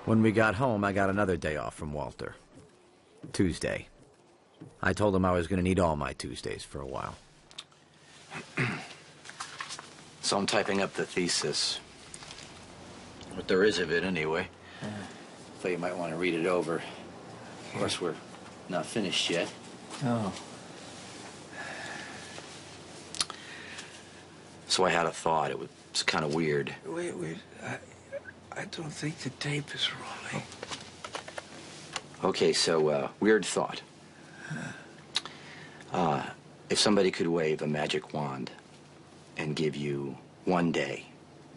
When we got home, I got another day off from Walter. Tuesday. I told him I was going to need all my Tuesdays for a while. So I'm typing up the thesis. What there is of it, anyway. Thought you might want to read it over. Of course, we're not finished yet. Oh. So I had a thought. It was kind of weird. Wait. I don't think the tape is rolling. Okay, so, weird thought. If somebody could wave a magic wand and give you one day,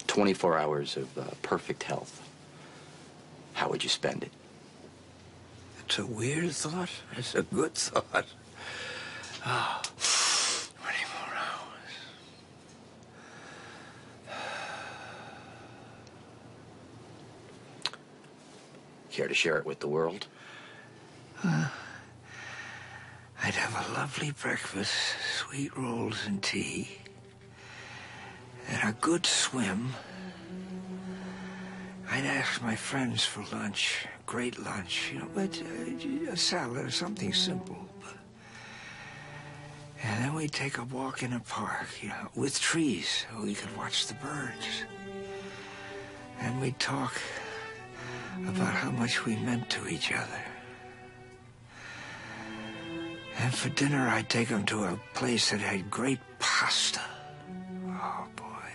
24 hours of perfect health, how would you spend it? It's a weird thought. It's a good thought. Oh, 20 more hours. Care to share it with the world? I'd have a lovely breakfast, sweet rolls and tea, and a good swim. I'd ask my friends for lunch, great lunch, but a salad or something simple. And then we'd take a walk in a park, with trees, so we could watch the birds. And we'd talk about how much we meant to each other. And for dinner, I'd take them to a place that had great pasta. Oh, boy.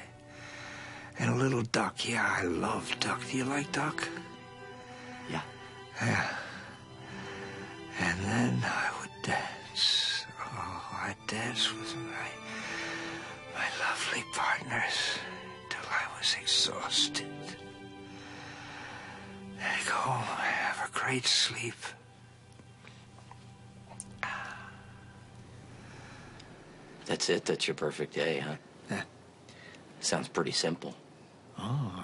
And a little duck. Yeah, I love duck. Do you like duck? Yeah. Yeah. And then I would dance. Oh, I'd dance with my lovely partners till I was exhausted. I'd go home and have a great sleep. That's it? That's your perfect day, huh? Yeah. Sounds pretty simple. Oh.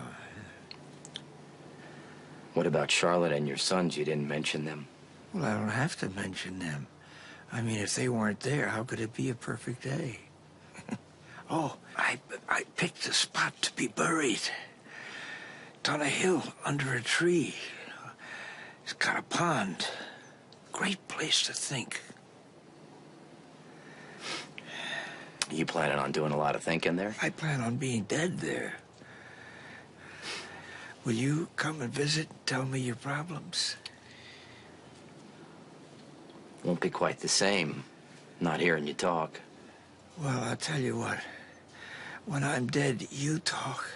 What about Charlotte and your sons? You didn't mention them. Well, I don't have to mention them. I mean, if they weren't there, how could it be a perfect day? Oh, I picked a spot to be buried. It's on a hill under a tree. It's got a pond. Great place to think. You planning on doing a lot of thinking there? I plan on being dead there. Will you come and visit and tell me your problems? Won't be quite the same, not hearing you talk. Well, I'll tell you what. When I'm dead, you talk.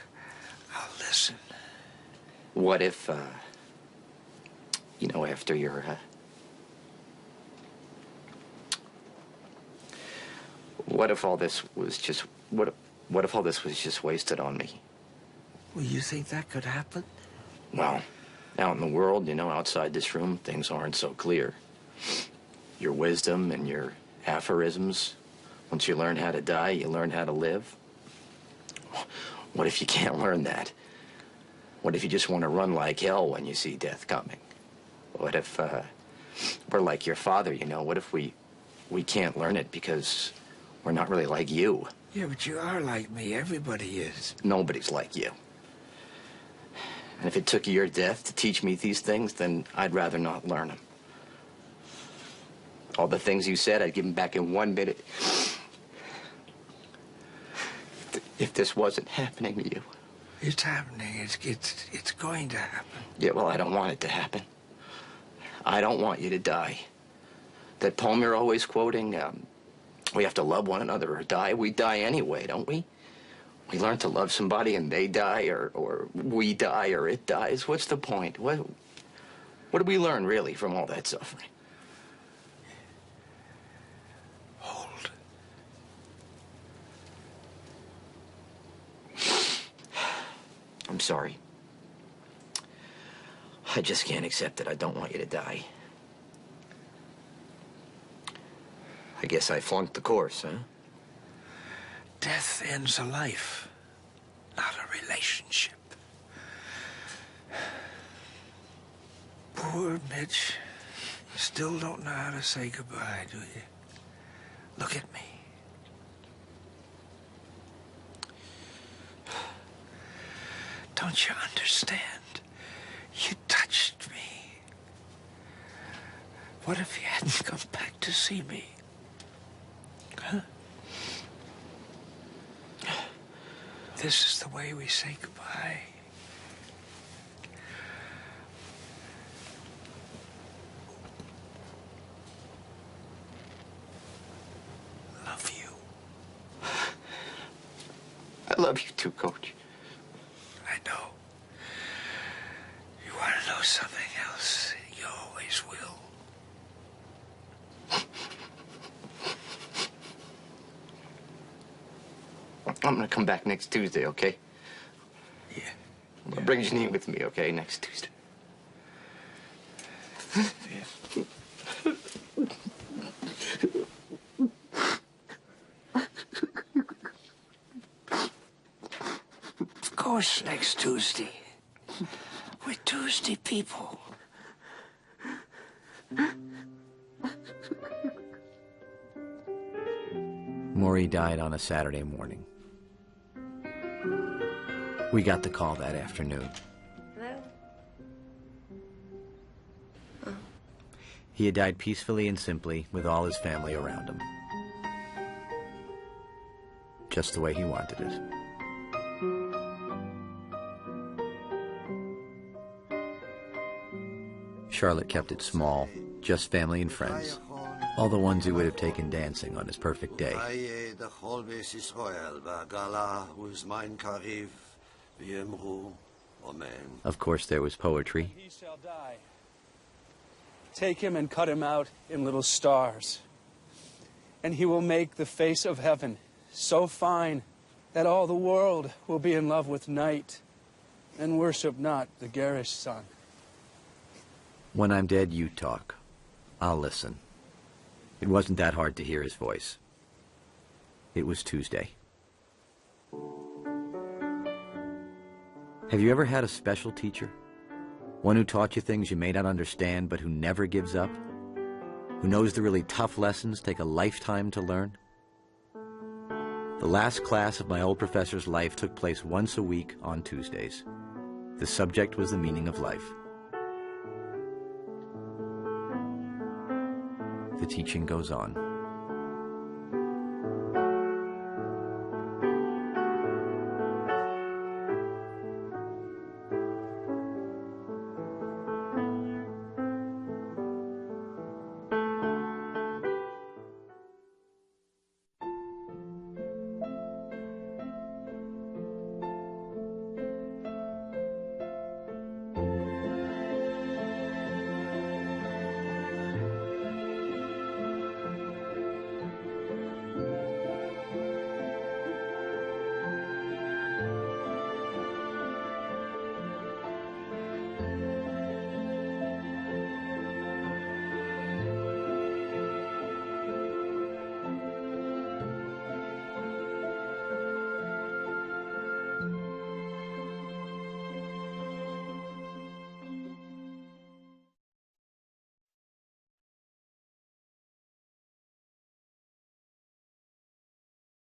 I'll listen. What if, after you're, what if all this was just, what if all this was just wasted on me? Well, you think that could happen? Well, out in the world, outside this room, things aren't so clear. Your wisdom and your aphorisms, once you learn how to die, you learn how to live. What if you can't learn that? What if you just want to run like hell when you see death coming? What if, we're like your father, What if we can't learn it because we're not really like you? Yeah, but you are like me. Everybody is. Nobody's like you. And if it took your death to teach me these things, then I'd rather not learn them. All the things you said, I'd give them back in 1 minute. If this wasn't happening to you. It's happening. It's going to happen. Yeah, well, I don't want it to happen. I don't want you to die. That poem you're always quoting, we have to love one another or die. We die anyway, don't we? We learn to love somebody and they die, or we die, or it dies. What's the point? What do we learn, really, from all that suffering? Hold. I'm sorry. I just can't accept it. I don't want you to die. I guess I flunked the course, huh? Death ends a life, not a relationship. Poor Mitch. You still don't know how to say goodbye, do you? Look at me. Don't you understand? You touch What if he hadn't come back to see me? Huh? This is the way we say goodbye. Love you. I love you too, Coach. I know. You want to know something else? You always will. I'm gonna come back next Tuesday, okay? Yeah. Bring Janine with me, okay? Next Tuesday. Yeah. Of course, next Tuesday. We're Tuesday people. Mury died on a Saturday morning. We got the call that afternoon. Hello? Oh. He had died peacefully and simply, with all his family around him. Just the way he wanted it. Charlotte kept it small, just family and friends. All the ones who would have taken dancing on his perfect day. Of course, there was poetry. He shall die. Take him and cut him out in little stars. And he will make the face of heaven so fine that all the world will be in love with night and worship not the garish sun. When I'm dead, you talk. I'll listen. It wasn't that hard to hear his voice. It was Tuesday. Have you ever had a special teacher? One who taught you things you may not understand, but who never gives up? Who knows the really tough lessons take a lifetime to learn? The last class of my old professor's life took place once a week on Tuesdays. The subject was the meaning of life. The teaching goes on.